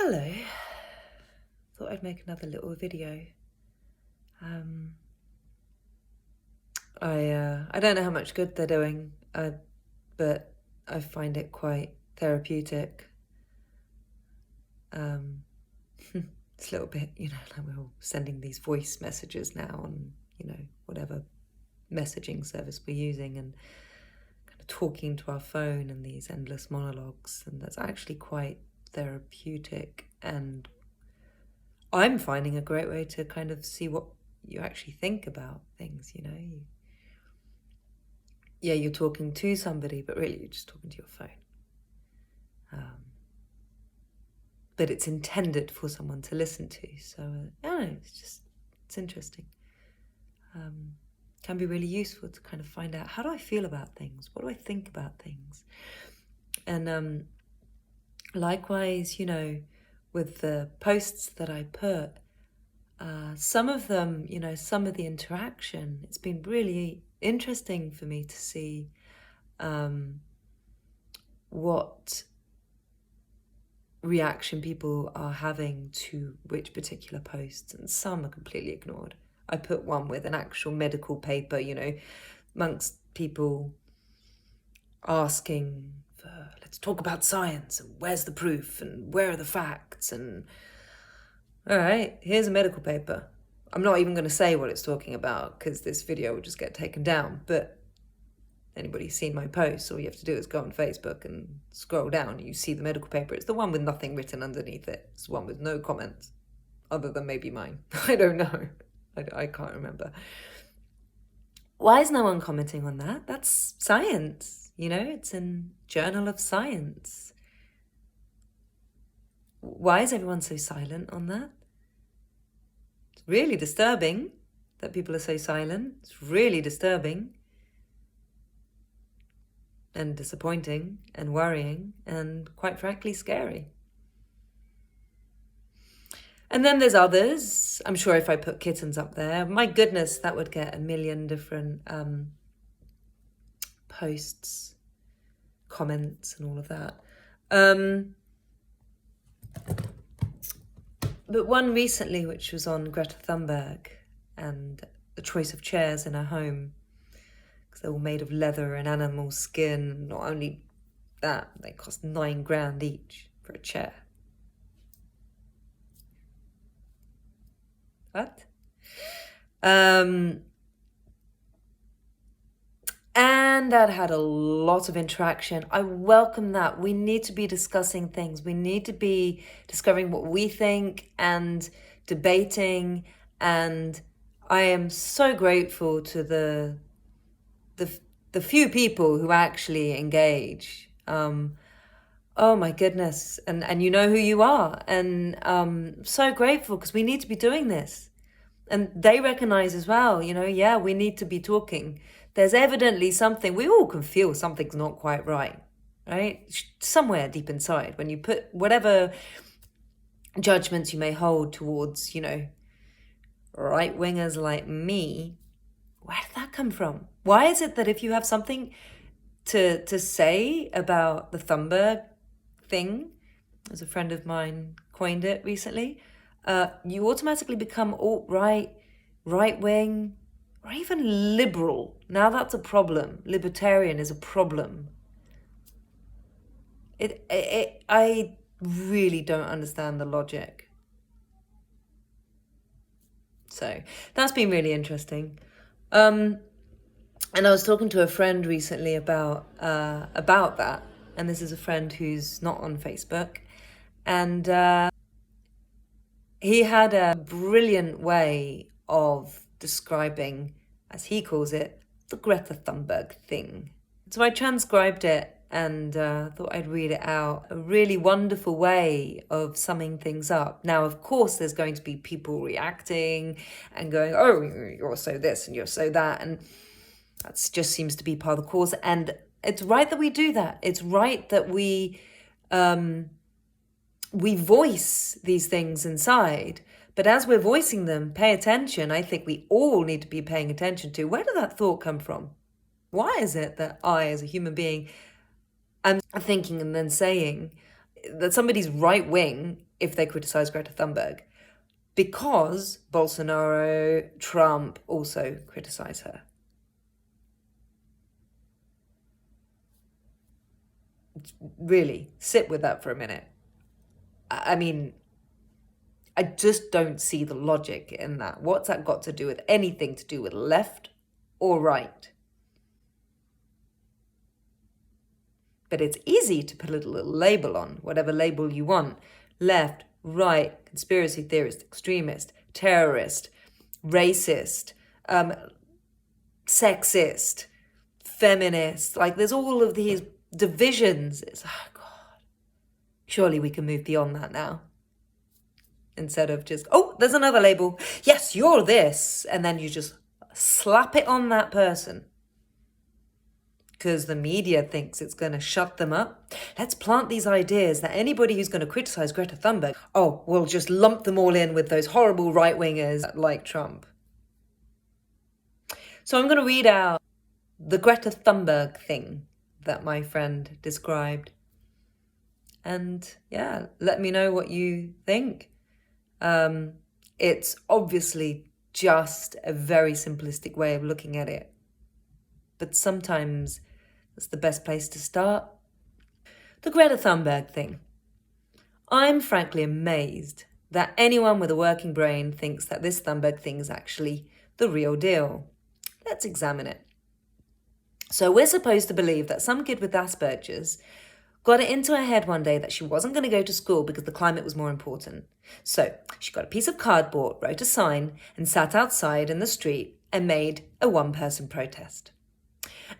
Hello. Thought I'd make another little video. I don't know how much good they're doing, but I find it quite therapeutic. It's a little bit, like we're all sending these voice messages now on, whatever messaging service we're using, and kind of talking to our phone and these endless monologues, and that's actually quite therapeutic, and I'm finding a great way to kind of see what you actually think about things, You're talking to somebody, but really you're just talking to your phone. But it's intended for someone to listen to, so I don't know, it's interesting. Can be really useful to kind of find out, how do I feel about things? What do I think about things? And likewise, with the posts that I put, some of them, some of the interaction, it's been really interesting for me to see what reaction people are having to which particular posts, and some are completely ignored. I put one with an actual medical paper, amongst people asking for, let's talk about science, and where's the proof, and where are the facts, and all right, here's a medical paper. I'm not even going to say what it's talking about because this video will just get taken down, but anybody's seen my posts, all you have to do is go on Facebook and scroll down. You see the medical paper. It's the one with nothing written underneath it. It's the one with no comments, other than maybe mine. I don't know. I can't remember. Why is no one commenting on that? That's science, it's in Journal of Science. Why is everyone so silent on that? It's really disturbing that people are so silent. It's really disturbing and disappointing and worrying and, quite frankly, scary. And then there's others. I'm sure if I put kittens up there, my goodness, that would get 1 million different posts, comments, and all of that. But one recently, which was on Greta Thunberg and the choice of chairs in her home, because they're all made of leather and animal skin. Not only that, they cost $9,000 each for a chair. What? And that had a lot of interaction. I welcome that. We need to be discussing things. We need to be discovering what we think and debating. And I am so grateful to the few people who actually engage. Oh my goodness. And you know who you are. And so grateful, because we need to be doing this. And they recognize as well, we need to be talking. There's evidently something, we all can feel something's not quite right? Somewhere deep inside, when you put whatever judgments you may hold towards, right-wingers like me, where did that come from? Why is it that if you have something to say about the Thunberg thing, as a friend of mine coined it recently, you automatically become alt-right, right-wing, or even liberal. Now that's a problem. Libertarian is a problem. I really don't understand the logic. So that's been really interesting. And I was talking to a friend recently about that. And this is a friend who's not on Facebook. And he had a brilliant way of describing, as he calls it, the Greta Thunberg thing. So I transcribed it and thought I'd read it out. A really wonderful way of summing things up. Now, of course, there's going to be people reacting and going, oh, you're so this and you're so that. And that just seems to be part of the course. And it's right that we do that. It's right that we voice these things inside. But as we're voicing them, pay attention. I think we all need to be paying attention to, where did that thought come from? Why is it that I, as a human being, am thinking and then saying, that somebody's right wing if they criticize Greta Thunberg, because Bolsonaro, Trump also criticize her. Really, sit with that for a minute. I mean, I just don't see the logic in that. What's that got to do with anything to do with left or right? But it's easy to put a little label on, whatever label you want. Left, right, conspiracy theorist, extremist, terrorist, racist, sexist, feminist. Like, there's all of these divisions. It's, oh God. Surely we can move beyond that now. Instead of just, oh, there's another label. Yes, you're this. And then you just slap it on that person. Because the media thinks it's going to shut them up. Let's plant these ideas that anybody who's going to criticize Greta Thunberg, oh, we'll just lump them all in with those horrible right-wingers like Trump. So I'm going to read out the Greta Thunberg thing that my friend described. And yeah, let me know what you think. It's obviously just a very simplistic way of looking at it. But sometimes that's the best place to start. The Greta Thunberg thing. I'm frankly amazed that anyone with a working brain thinks that this Thunberg thing is actually the real deal. Let's examine it. So we're supposed to believe that some kid with Asperger's got it into her head one day that she wasn't going to go to school because the climate was more important. So she got a piece of cardboard, wrote a sign, and sat outside in the street and made a one-person protest.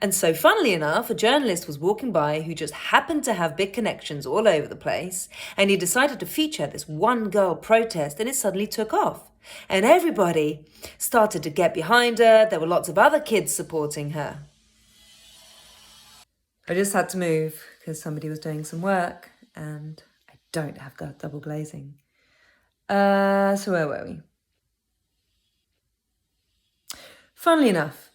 And so, funnily enough, a journalist was walking by who just happened to have big connections all over the place, and he decided to feature this one girl protest, and it suddenly took off. And everybody started to get behind her. There were lots of other kids supporting her. I just had to move because somebody was doing some work, and I don't have double glazing. So where were we? Funnily enough,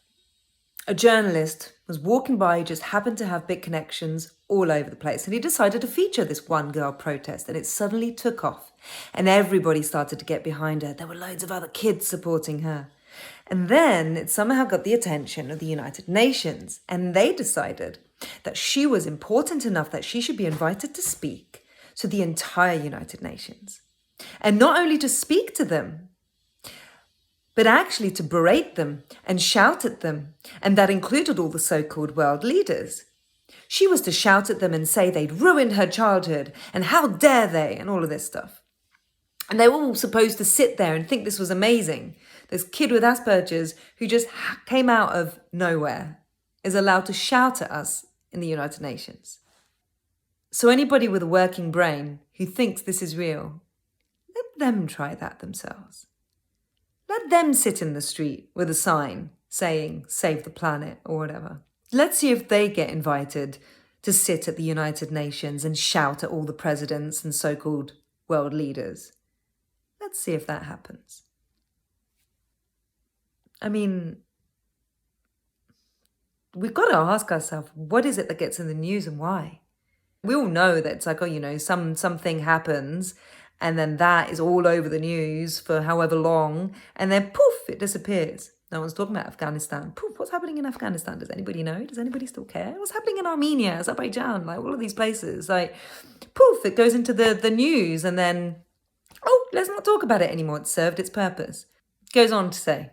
a journalist was walking by who just happened to have big connections all over the place. And he decided to feature this one girl protest, and it suddenly took off. And everybody started to get behind her. There were loads of other kids supporting her. And then it somehow got the attention of the United Nations. And they decided that she was important enough that she should be invited to speak to the entire United Nations. And not only to speak to them, but actually to berate them and shout at them, and that included all the so-called world leaders. She was to shout at them and say they'd ruined her childhood, and how dare they, and all of this stuff. And they were all supposed to sit there and think this was amazing. This kid with Asperger's who just came out of nowhere is allowed to shout at us in the United Nations. So anybody with a working brain who thinks this is real, let them try that themselves. Let them sit in the street with a sign saying, save the planet or whatever. Let's see if they get invited to sit at the United Nations and shout at all the presidents and so-called world leaders. Let's see if that happens. I mean, we've got to ask ourselves, what is it that gets in the news and why? We all know that it's like, oh, you know, something happens, and then that is all over the news for however long, and then poof, it disappears. No one's talking about Afghanistan. Poof, what's happening in Afghanistan? Does anybody know? Does anybody still care? What's happening in Armenia, Azerbaijan, like all of these places? Like, poof, it goes into the news, and then, oh, let's not talk about it anymore. It served its purpose. It goes on to say,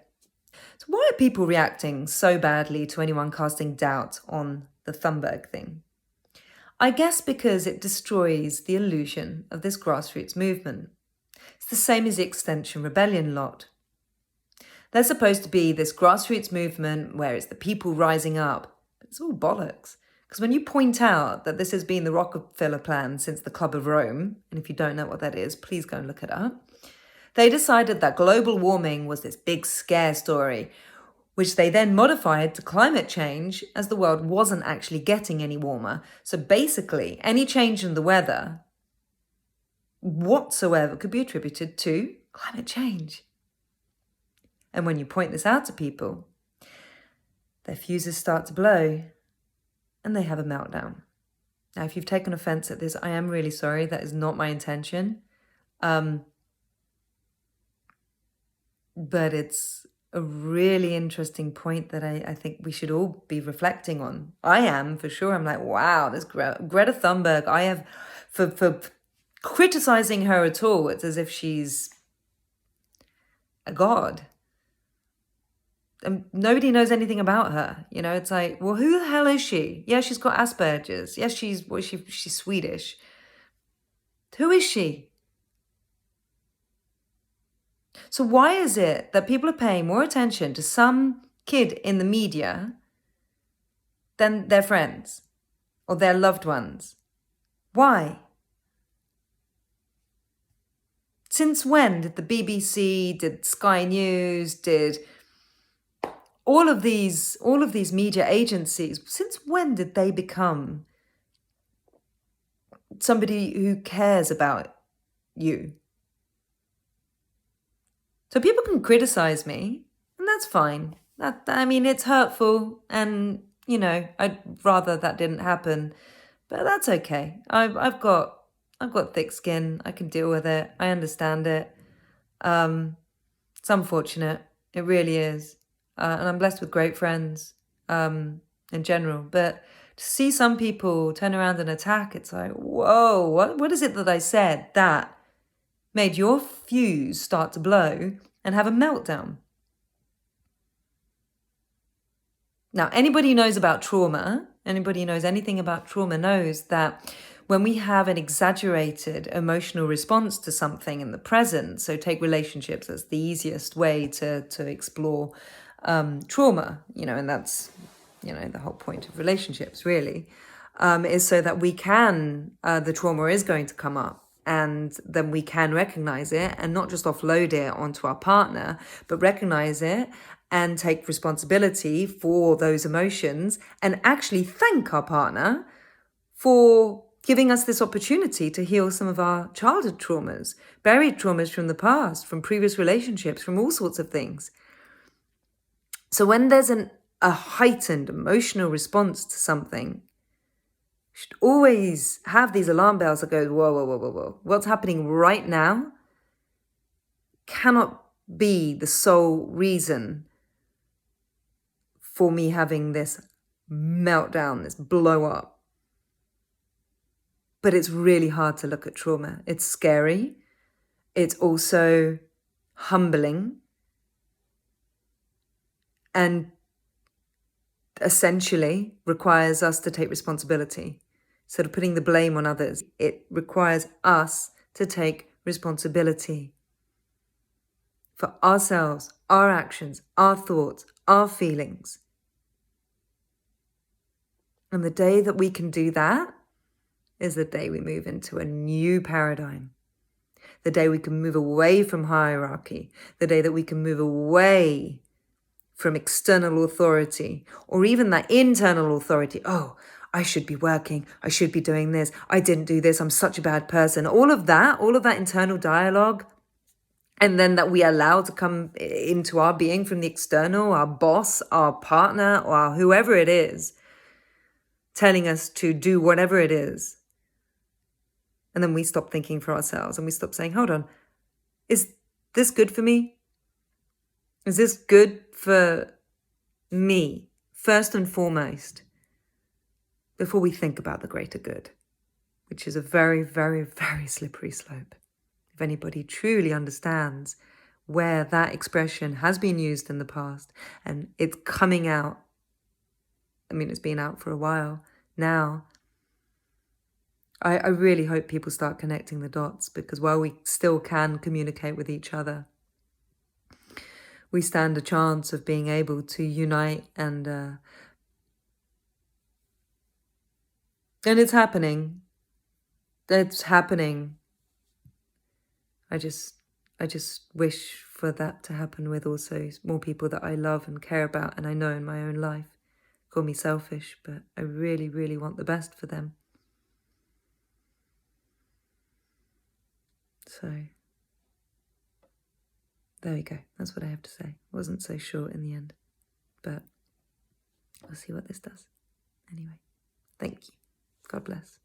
so why are people reacting so badly to anyone casting doubt on the Thunberg thing? I guess because it destroys the illusion of this grassroots movement. It's the same as the Extinction Rebellion lot. They're supposed to be this grassroots movement where it's the people rising up. But it's all bollocks. Because when you point out that this has been the Rockefeller plan since the Club of Rome, and if you don't know what that is, please go and look it up, they decided that global warming was this big scare story, which they then modified to climate change as the world wasn't actually getting any warmer. So basically, any change in the weather whatsoever could be attributed to climate change. And when you point this out to people, their fuses start to blow and they have a meltdown. Now, if you've taken offense at this, I am really sorry. That is not my intention. But it's a really interesting point that I think we should all be reflecting on. I am, for sure. I'm like, wow, this Greta Thunberg, I have, for criticizing her at all, it's as if she's a god. And nobody knows anything about her. You know, it's like, well, who the hell is she? Yeah, she's got Asperger's. Yes, she's Swedish. Who is she? So why is it that people are paying more attention to some kid in the media than their friends or their loved ones? Why? Since when did the BBC, did Sky News, did all of these media agencies, since when did they become somebody who cares about you? So people can criticize me, and that's fine. I mean, it's hurtful, and, you know, I'd rather that didn't happen, but that's okay. I've got thick skin. I can deal with it. I understand it. It's unfortunate. It really is. And I'm blessed with great friends in general. But to see some people turn around and attack, it's like, whoa, what is it that I said that made your fuse start to blow and have a meltdown? Now, anybody who knows about trauma, anybody who knows anything about trauma knows that when we have an exaggerated emotional response to something in the present, so take relationships, that's the easiest way to explore trauma, you know, and that's, you know, the whole point of relationships really, is so that we can, the trauma is going to come up, and then we can recognize it and not just offload it onto our partner, but recognize it and take responsibility for those emotions and actually thank our partner for giving us this opportunity to heal some of our childhood traumas, buried traumas from the past, from previous relationships, from all sorts of things. So when there's a heightened emotional response to something, you should always have these alarm bells that go, whoa, whoa, whoa, whoa, whoa. What's happening right now cannot be the sole reason for me having this meltdown, this blow up. But it's really hard to look at trauma. It's scary. It's also humbling. And essentially requires us to take responsibility. Instead of putting the blame on others, it requires us to take responsibility for ourselves, our actions, our thoughts, our feelings. And the day that we can do that is the day we move into a new paradigm. The day we can move away from hierarchy. The day that we can move away from external authority, or even that internal authority. Oh, I should be working. I should be doing this. I didn't do this. I'm such a bad person. All of that internal dialogue, and then that we allow to come into our being from the external, our boss, our partner, or whoever it is, telling us to do whatever it is. And then we stop thinking for ourselves and we stop saying, hold on, is this good for me? Is this good for me, first and foremost, before we think about the greater good, which is a very, very, very slippery slope. If anybody truly understands where that expression has been used in the past and it's coming out, I mean, it's been out for a while now, I really hope people start connecting the dots, because while we still can communicate with each other, we stand a chance of being able to unite, and it's happening. It's happening. I just wish for that to happen with also more people that I love and care about and I know in my own life. Call me selfish, but I really, really want the best for them. So there we go. That's what I have to say. It wasn't so short in the end, but we'll see what this does. Anyway, thank you. God bless.